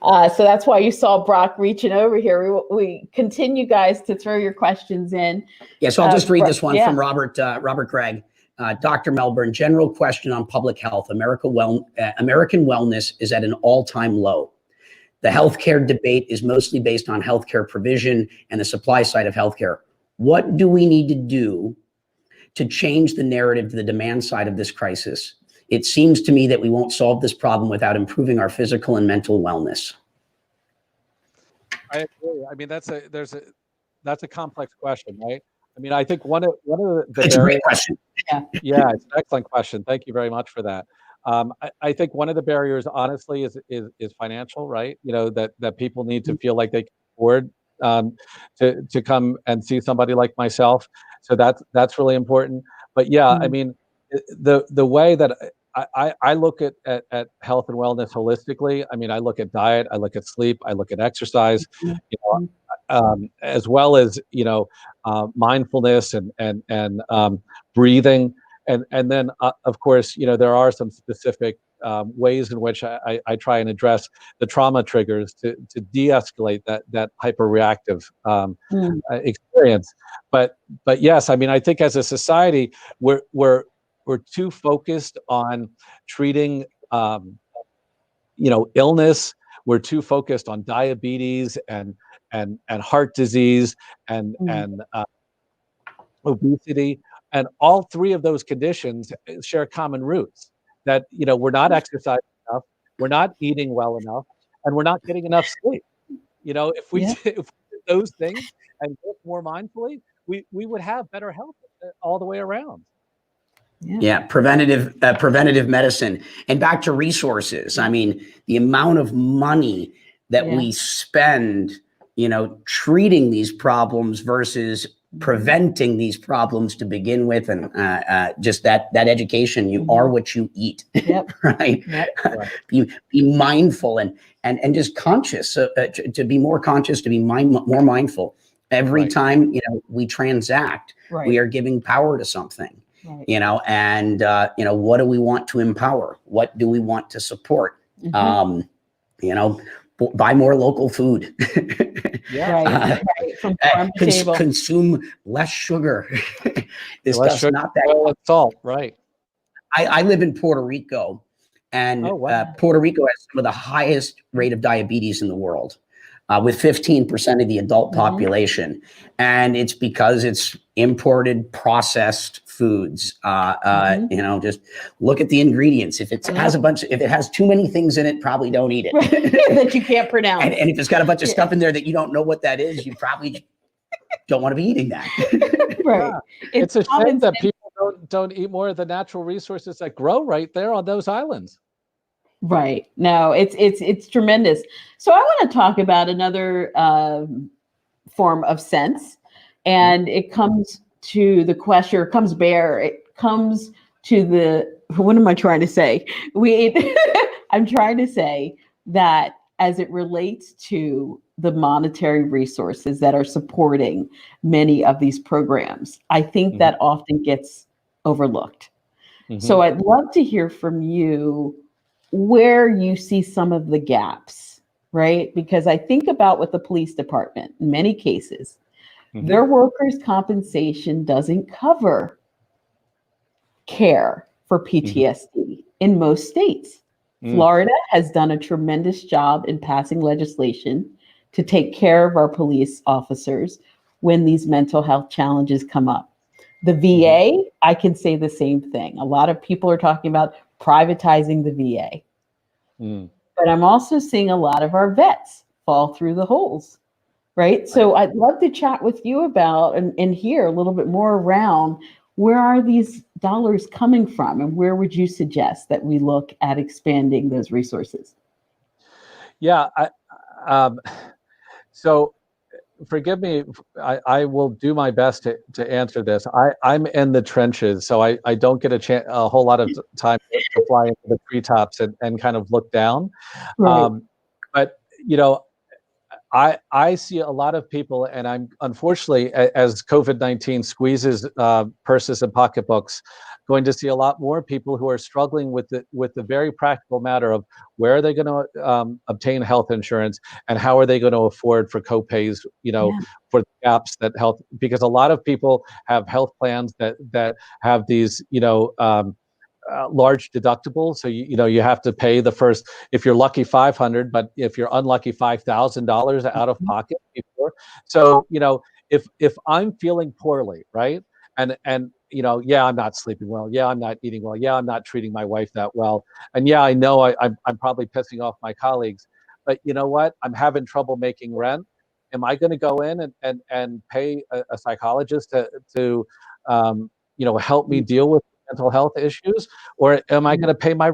So that's why you saw Brock reaching over here. We continue, guys, to throw your questions in.
Yeah, so I'll just read this one from Robert Gregg. Dr. Melbourne, general question on public health. American wellness is at an all-time low. The healthcare debate is mostly based on healthcare provision and the supply side of healthcare. What do we need to do to change the narrative to the demand side of this crisis? It seems to me that we won't solve this problem without improving our physical and mental wellness.
I agree. I mean, that's a complex question, right? I mean, I think one of the
It's a great question.
Yeah, it's an excellent question. Thank you very much for that. I think one of the barriers, honestly, is financial, right? That people need to feel like they can afford to come and see somebody like myself. So that's really important. But I mean, the way that I look at health and wellness holistically. I mean, I look at diet, I look at sleep, I look at exercise, as well as mindfulness and breathing, and then of course there are some specific ways in which I try and address the trauma triggers to de-escalate that hyperreactive experience. But yes, I mean, I think as a society we're too focused on treating illness. We're too focused on diabetes and heart disease and obesity, and all 3 of those conditions share common roots. That we're not exercising enough, we're not eating well enough, and we're not getting enough sleep. If we did those things and work more mindfully, we would have better health all the way around.
Yeah, preventative medicine. And back to resources. I mean, the amount of money that we spend, treating these problems versus preventing these problems to begin with, and just that education. You are what you eat. Right? Be mindful and just conscious. To be more conscious, to be more mindful. Every time we transact, we are giving power to something. And what do we want to empower? What do we want to support? Buy more local food.
From farm to table.
Consume less sugar. This
less
stuff's
sugar,
not that.
Oil and salt, right?
I live in Puerto Rico, and Puerto Rico has some of the highest rate of diabetes in the world. with 15% of the adult
Mhm.
population. And it's because it's imported processed foods.
Mhm.
Just look at the ingredients. If it has
Yep.
if it has too many things in it, probably don't eat it.
That you can't pronounce.
And if it's got a bunch of
Yeah.
stuff in there that you don't know what that is, you probably don't want to be eating that.
Right.
It's a shame
common
that
sense.
people don't eat more of the natural resources that grow right there on those islands.
Right. No, it's tremendous. So I want to talk about another form of sense, and it comes to the question, or comes bear. It comes to the, what am I trying to say? I'm trying to say that as it relates to the monetary resources that are supporting many of these programs, I think that often gets overlooked. So I'd love to hear from you where you see some of the gaps, right? Because I think about with the police department, in many cases, their workers' compensation doesn't cover care for PTSD in most states. Florida has done a tremendous job in passing legislation to take care of our police officers when these mental health challenges come up. The VA, I can say the same thing. A lot of people are talking about privatizing the VA. But I'm also seeing a lot of our vets fall through the holes, right? So I'd love to chat with you about and hear a little bit more around where are these dollars coming from, and where would you suggest that we look at expanding those resources?
Yeah. So forgive me, I will do my best to answer this. I'm in the trenches, so I don't get a whole lot of time to fly into the treetops and kind of look down.
Right.
But I see a lot of people, and I'm unfortunately, as COVID-19 squeezes purses and pocketbooks, going to see a lot more people who are struggling with the very practical matter of where are they going to obtain health insurance, and how are they going to afford for copays, for the gaps that health, because a lot of people have health plans that have these, large deductibles. So you have to pay the first, if you're lucky, 500, but if you're unlucky, $5,000 out of pocket before. So if I'm feeling poorly, right, and yeah, I'm not sleeping well, yeah, I'm not eating well, yeah, I'm not treating my wife that well, and yeah, I know I'm probably pissing off my colleagues, but you know what? I'm having trouble making rent. Am I going to go in and pay a psychologist to help me deal with mental health issues, or am I going to pay my,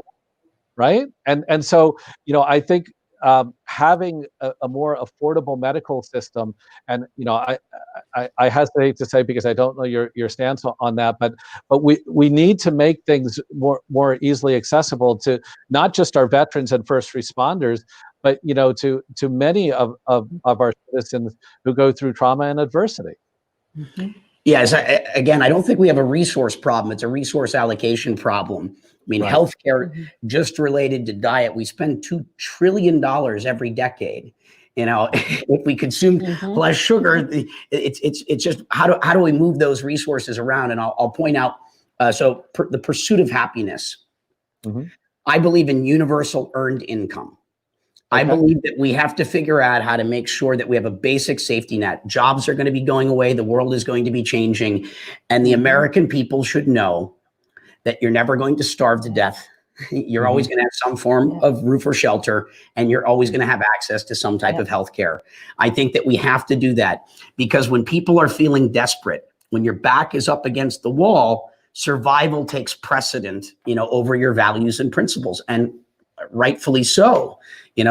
right? And so I think having a more affordable medical system, and I hesitate to say, because I don't know your stance on that, but we need to make things more easily accessible to not just our veterans and first responders, but to many of our citizens who go through trauma and adversity.
Yes, again, I don't think we have a resource problem. It's a resource allocation problem. I mean,
Right.
healthcare, just related to diet, we spend $2 trillion every decade. If we consume less sugar, it's just how do we move those resources around? And I'll point out, the pursuit of happiness. I believe in universal earned income. I believe that we have to figure out how to make sure that we have a basic safety net. Jobs are going to be going away. The world is going to be changing. And the American people should know that you're never going to starve to death. You're always going to have some form of roof or shelter, and you're always going to have access to some type of health care. I think that we have to do that, because when people are feeling desperate, when your back is up against the wall, survival takes precedent, over your values and principles. And rightfully so,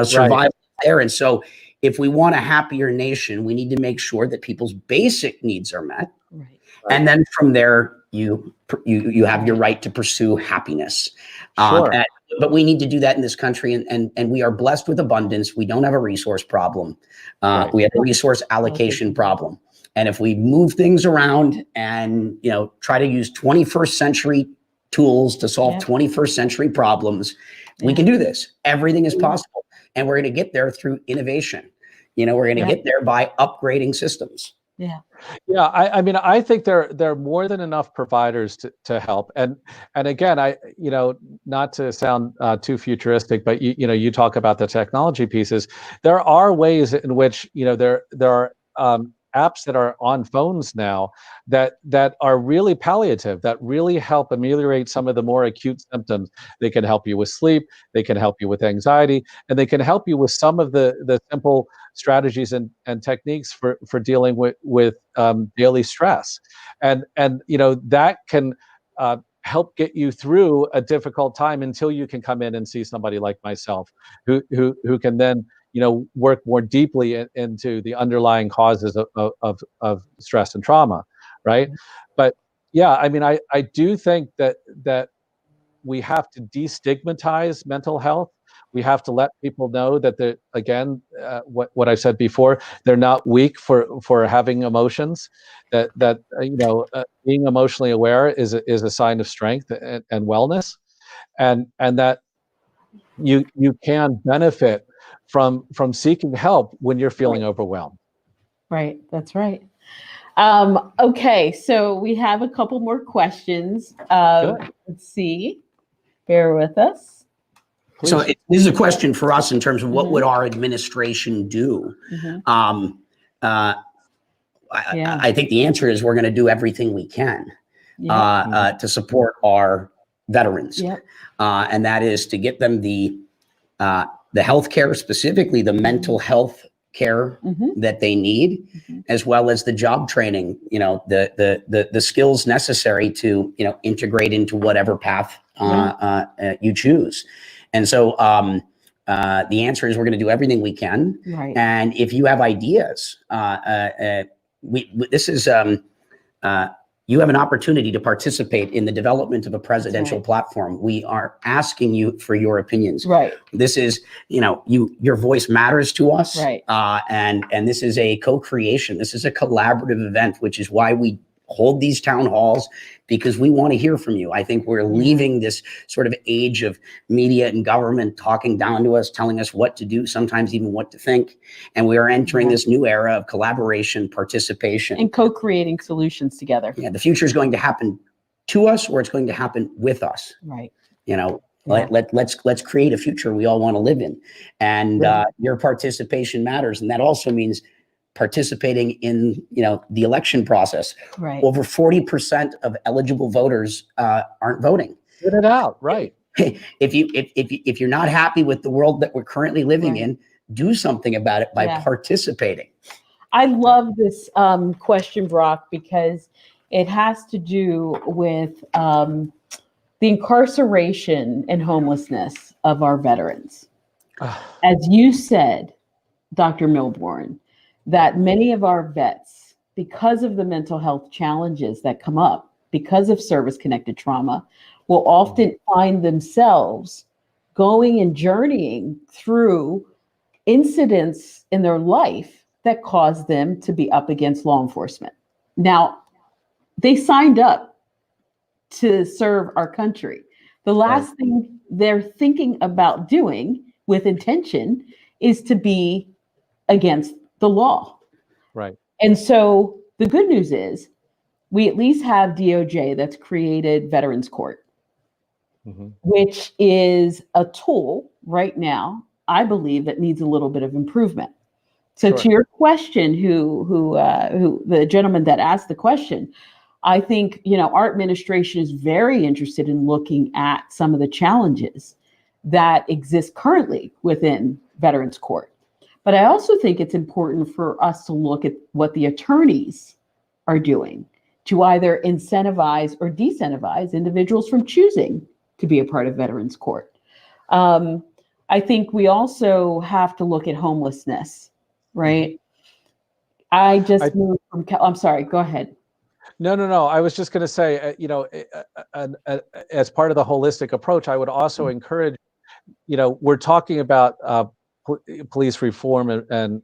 survival there. And so if we want a happier nation, we need to make sure that people's basic needs are met.
Right.
And then from there, you have your right to pursue happiness.
Sure.
But we need to do that in this country. And we are blessed with abundance. We don't have a resource problem. We have a resource allocation problem. And if we move things around and, try to use 21st century tools to solve 21st century problems, we can do this. Everything is possible. And we're going to get there through innovation. We're going to get there by upgrading systems.
Yeah.
Yeah. I mean, I think there are more than enough providers to help. And again, not to sound too futuristic, but you talk about the technology pieces. There are ways in which there are apps that are on phones now that are really palliative, that really help ameliorate some of the more acute symptoms. They can help you with sleep, they can help you with anxiety, and they can help you with some of the simple strategies and techniques for dealing with daily stress, and that can help get you through a difficult time until you can come in and see somebody like myself, who can then work more deeply into the underlying causes of stress and trauma, right? But yeah, I mean, I do think that we have to destigmatize mental health. We have to let people know that what I said before, they're not weak for having emotions. That being emotionally aware is a sign of strength and wellness, and that you can benefit from seeking help when you're feeling overwhelmed.
Right, that's right. Okay, so we have a couple more questions. Let's see. Bear with us.
Please.
So this is a question for us in terms of what would our administration do? I think the answer is we're going to do everything we can to support our veterans, and that is to get them the health care, specifically the mental health care that they need, as well as the job training, the skills necessary to integrate into whatever path you choose. And so the answer is we're going to do everything we can.
Right.
And if you have ideas, you have an opportunity to participate in the development of a presidential platform. We are asking you for your opinions.
Right.
This is, your voice matters to us.
Right.
And this is a co-creation. This is a collaborative event, which is why we hold these town halls, because we want to hear from you. I think we're leaving this sort of age of media and government talking down to us, telling us what to do, sometimes even what to think. And we are entering this new era of collaboration, participation,
and co-creating solutions together.
Yeah, the future is going to happen to us, or it's going to happen with us.
Right.
Let's create a future we all want to live in. And your participation matters. And that also means participating in the election process.
Right.
Over 40% of eligible voters aren't voting.
Get it out, right?
If you're not happy with the world that we're currently living in, do something about it by participating.
I love this question, Brock, because it has to do with the incarceration and homelessness of our veterans. As you said, Dr. Milbourne, that many of our vets, because of the mental health challenges that come up because of service-connected trauma, will often find themselves going and journeying through incidents in their life that cause them to be up against law enforcement. Now, they signed up to serve our country. The last thing they're thinking about doing with intention is to be against the law.
Right.
And so the good news is we at least have DOJ that's created Veterans Court, which is a tool right now, I believe, that needs a little bit of improvement. So to your question, who the gentleman that asked the question, I think, our administration is very interested in looking at some of the challenges that exist currently within Veterans Court. But I also think it's important for us to look at what the attorneys are doing to either incentivize or disincentivize individuals from choosing to be a part of Veterans Court. I think we also have to look at homelessness, right? I just moved from, I'm sorry, go ahead.
No. I was just going to say, as part of the holistic approach, I would also encourage, we're talking about police reform and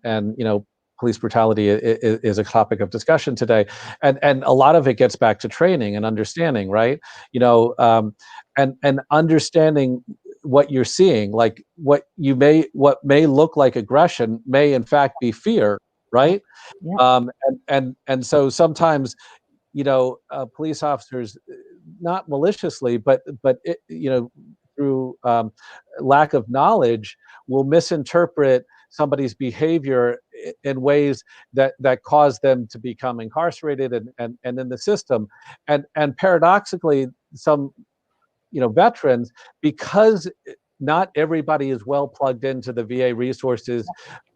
police brutality is a topic of discussion today, and a lot of it gets back to training and understanding, right? And understanding what you're seeing, like what may look like aggression may in fact be fear, right? And so sometimes police officers, not maliciously, but through lack of knowledge, will misinterpret somebody's behavior in ways that cause them to become incarcerated and in the system. And paradoxically, some veterans, because not everybody is well plugged into the VA resources,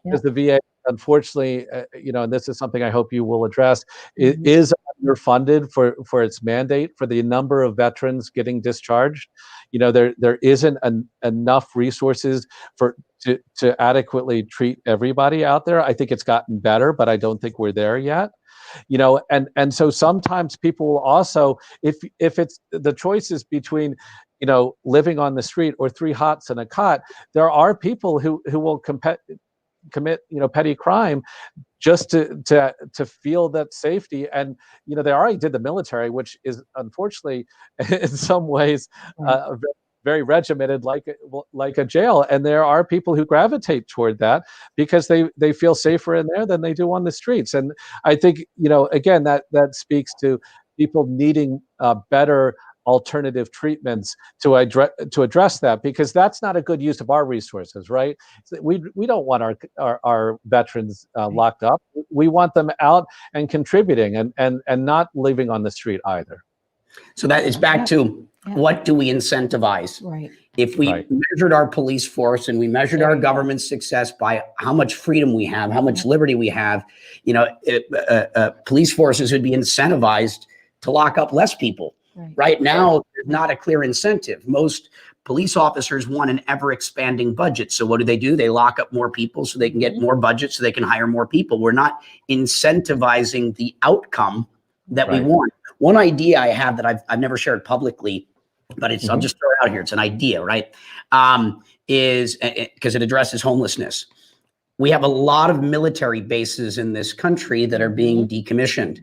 because the VA, unfortunately, and this is something I hope you will address, it is underfunded for its mandate for the number of veterans getting discharged. There isn't enough resources to adequately treat everybody out there. I think it's gotten better, but I don't think we're there yet. And so sometimes people will also, if it's the choices between living on the street or 3 hots and a cot, there are people who will commit petty crime just to feel that safety. And they already did the military, which is unfortunately in some ways very regimented, like a jail. And there are people who gravitate toward that because they feel safer in there than they do on the streets. And I think again, that speaks to people needing better alternative treatments to address that, because that's not a good use of our resources, right? We don't want our veterans locked up. We want them out and contributing and not living on the street either.
So that is back to what do we incentivize?
Right.
If we measured our police force and we measured our government success by how much freedom we have, how much liberty we have, police forces would be incentivized to lock up less people. Right now, there's not a clear incentive. Most police officers want an ever-expanding budget. So what do? They lock up more people so they can get more budget so they can hire more people. We're not incentivizing the outcome that we want. One idea I have that I've never shared publicly, but I'll just throw it out here. It's an idea, right? Is because it addresses homelessness. We have a lot of military bases in this country that are being decommissioned.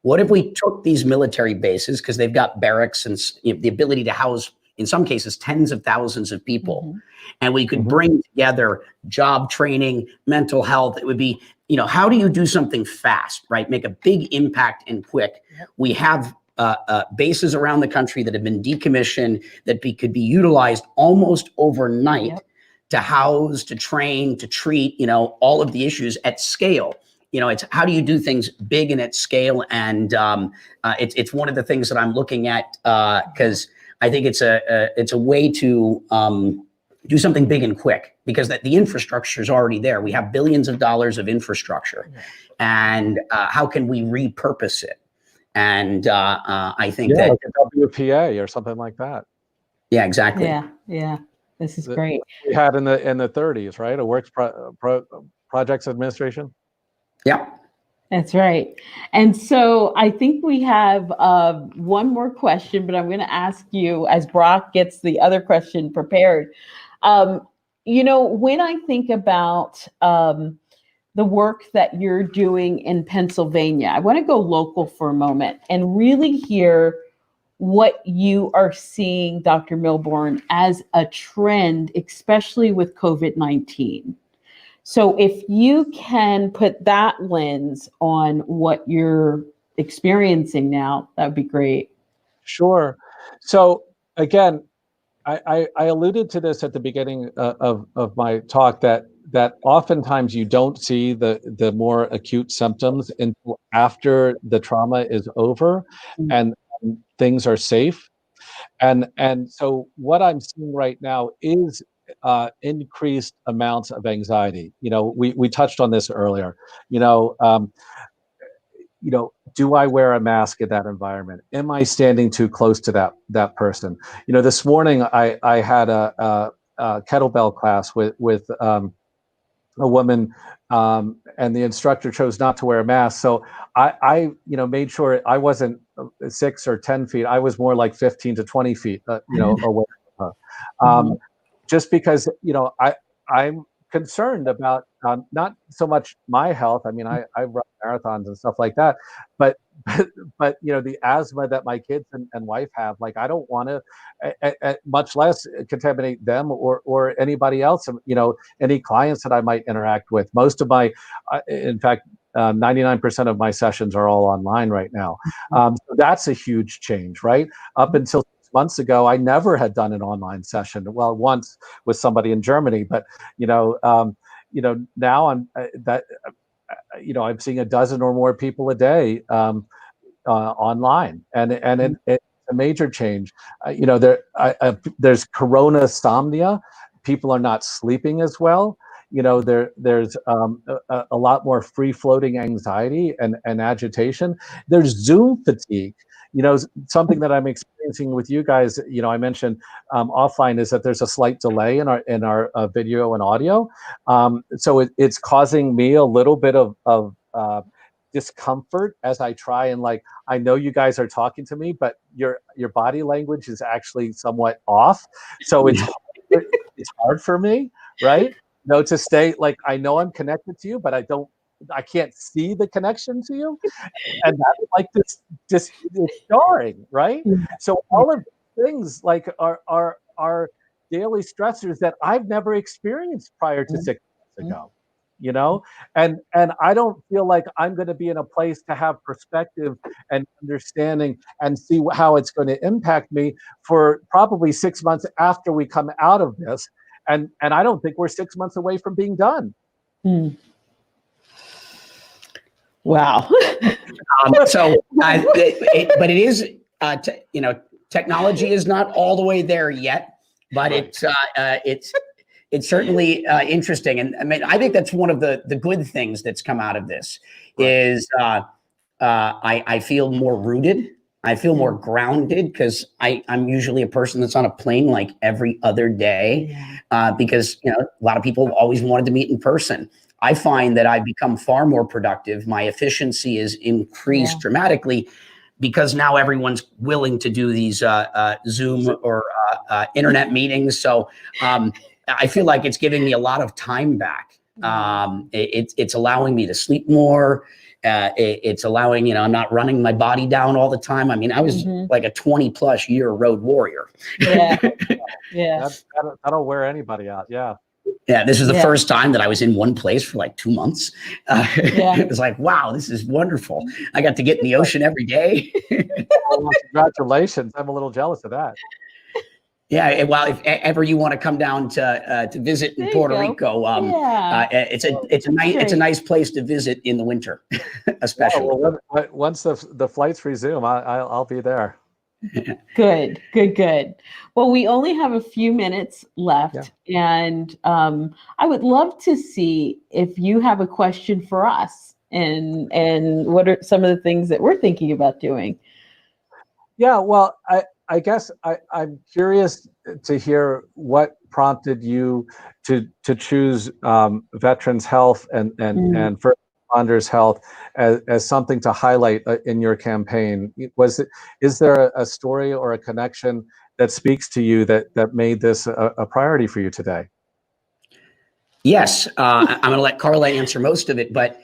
What if we took these military bases, because they've got barracks and the ability to house, in some cases, tens of thousands of people, and we could bring together job training, mental health? It would be, how do you do something fast, right? Make a big impact and quick. We have bases around the country that have been decommissioned that could be utilized almost overnight to house, to train, to treat, all of the issues at scale. It's how do you do things big and at scale? And it's one of the things that I'm looking at because I think it's a way to do something big and quick, because the infrastructure is already there. We have billions of dollars of infrastructure, and how can we repurpose it? And I think that
like a WPA or something like that.
Yeah, exactly.
Yeah. This is great.
We had in the 30s, right? A works projects administration.
Yeah.
That's right. And so I think we have one more question, but I'm going to ask you as Brock gets the other question prepared. When I think about the work that you're doing in Pennsylvania, I want to go local for a moment and really hear what you are seeing, Dr. Milbourne, as a trend, especially with COVID-19. So if you can put that lens on what you're experiencing now, that would be great.
Sure. So again, I alluded to this at the beginning of my talk that oftentimes you don't see the more acute symptoms until after the trauma is over and things are safe. And so what I'm seeing right now is increased amounts of anxiety. We touched on this earlier. Do I wear a mask in that environment? Am I standing too close to that person? This morning I had a kettlebell class with a woman, and the instructor chose not to wear a mask. So I made sure I wasn't 6 or 10 feet. I was more like 15 to 20 feet, away from her. Just because, I'm concerned about not so much my health. I mean, I run marathons and stuff like that, but the asthma that my kids and wife have, like, I don't want to, much less contaminate them or anybody else, any clients that I might interact with. Most of my, in fact, 99% of my sessions are all online right now. So that's a huge change, right? Up until 6 months ago, I never had done an online session. Well, once with somebody in Germany, but now I'm seeing a dozen or more people a day online, and it's a major change. There's corona-somnia. People are not sleeping as well. There's a lot more free-floating anxiety and agitation. There's Zoom fatigue. Something that I'm experiencing with you guys. I mentioned offline is that there's a slight delay in our video and audio, so it's causing me a little bit of discomfort as I try and I know you guys are talking to me, but your body language is actually somewhat off, so it's hard for me, right? To stay I know I'm connected to you, but I can't see the connection to you, and that's this it's jarring, right? So all of these things are daily stressors that I've never experienced prior to 6 months ago. And I don't feel like I'm going to be in a place to have perspective and understanding and see how it's going to impact me for probably 6 months after we come out of this. And I don't think we're 6 months away from being done.
Wow.
But it is, technology is not all the way there yet, but it's certainly interesting. And I mean, I think that's one of the good things that's come out of this is I feel more rooted. I feel more grounded because I'm usually a person that's on a plane every other day because, a lot of people have always wanted to meet in person. I find that I've become far more productive. My efficiency is increased dramatically because now everyone's willing to do these Zoom or internet meetings. So I feel like it's giving me a lot of time back. It's allowing me to sleep more. It's allowing, I'm not running my body down all the time. I mean, I was like a 20+ year road warrior.
Yeah.
That'll wear anybody out. Yeah.
Yeah, this is the first time that I was in one place for 2 months. It was like, wow, this is wonderful. I got to get in the ocean every day.
Well, congratulations. I'm a little jealous of that.
Yeah, well, if ever you want to come down to visit in Puerto Rico, it's a nice place to visit in the winter, especially.
Well, once the flights resume, I'll be there.
Good. Well, we only have a few minutes left, and I would love to see if you have a question for us, and what are some of the things that we're thinking about doing.
Yeah, well, I guess I'm curious to hear what prompted you to choose Veterans Health and First Responders Health as something to highlight in your campaign. Is there a story or a connection that speaks to you that made this a priority for you today?
Yes, I'm going to let Carla answer most of it, but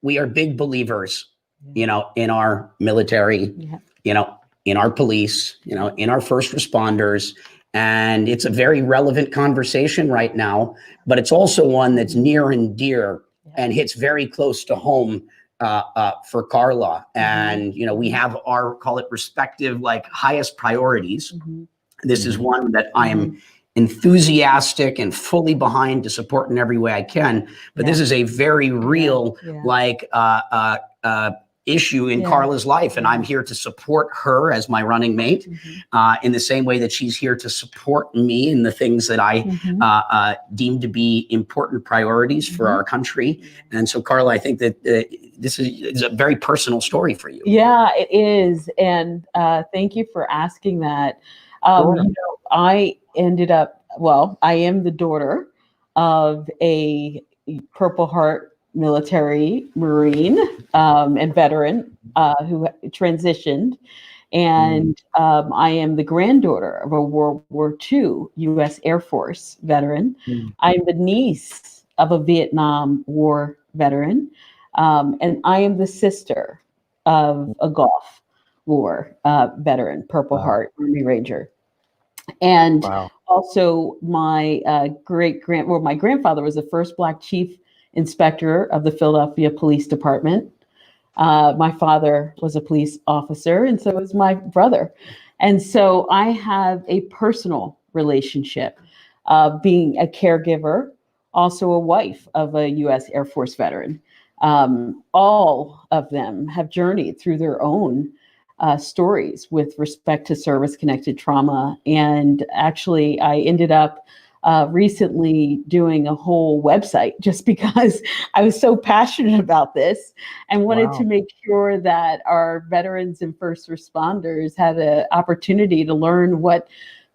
we are big believers, in our military, in our police, in our first responders. And it's a very relevant conversation right now, but it's also one that's near and dear and hits very close to home for Carla. And, we have our, call it respective, highest priorities. This is one that I am enthusiastic and fully behind to support in every way I can. But this is a very real, issue in Carla's life. And I'm here to support her as my running mate in the same way that she's here to support me in the things that I deem to be important priorities for our country. And so, Carla, I think that this is a very personal story for you.
Yeah, it is. And thank you for asking that. I ended up, I am the daughter of a Purple Heart military Marine and veteran who transitioned. And I am the granddaughter of a World War II U.S. Air Force veteran. I'm the niece of a Vietnam War veteran. And I am the sister of a Gulf War veteran, Purple Heart Army Ranger. And also my my grandfather was the first Black chief inspector of the Philadelphia Police Department. My father was a police officer, and so was my brother. And so I have a personal relationship, being a caregiver, also a wife of a U.S. Air Force veteran. All of them have journeyed through their own stories with respect to service-connected trauma. And actually, I ended up recently doing a whole website just because I was so passionate about this and wanted
Wow.
to make sure that our veterans and first responders had an opportunity to learn what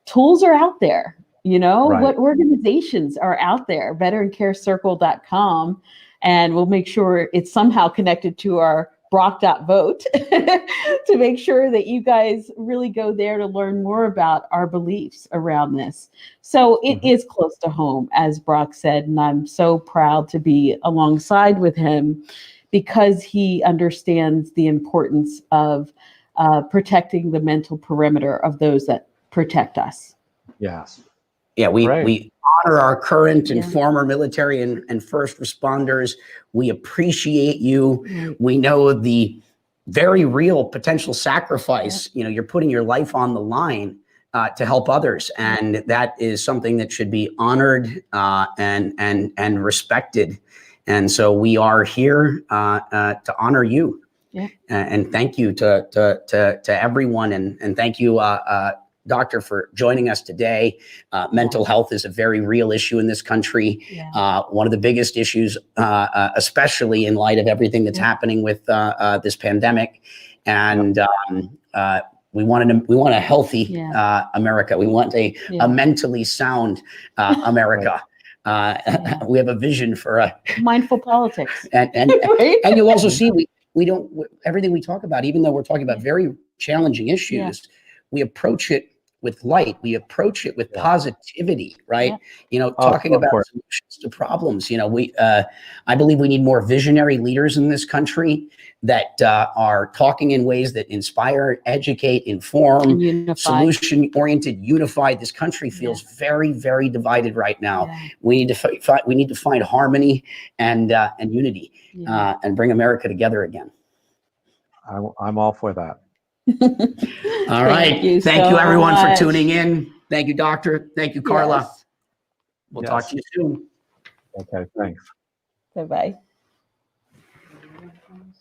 tools are out there,
Right.
what organizations are out there, veterancarecircle.com, and we'll make sure it's somehow connected to our Brock.vote to make sure that you guys really go there to learn more about our beliefs around this. So it is close to home, as Brock said, and I'm so proud to be alongside with him because he understands the importance of protecting the mental perimeter of those that protect us.
Yes.
Yeah,
Right.
we honor our current and
Yeah.
former military and first responders. We appreciate you.
Right.
We know the very real potential sacrifice. You're putting your life on the line to help others, and that is something that should be honored and respected. And so we are here to honor you.
Yeah.
And thank you to everyone, and thank you, Doctor, for joining us today. Mental health is a very real issue in this country.
Yeah.
One of the biggest issues, especially in light of everything that's happening with this pandemic. And we want a healthy America. We want a mentally sound America. We have a vision for
Mindful politics.
and
Right?
and you'll also see we don't, everything we talk about, even though we're talking about very challenging issues, we approach it with light. We approach it with positivity, right? Talking about solutions to problems. I believe we need more visionary leaders in this country that are talking in ways that inspire, educate, inform, solution-oriented, unified. This country feels very, very divided right now. We need to find harmony and unity and bring America together again.
I'm all for that.
All right. Thank you everyone for tuning in. Thank you, Doctor. Thank you, Carla. We'll talk to you soon.
Okay, thanks.
Bye-bye.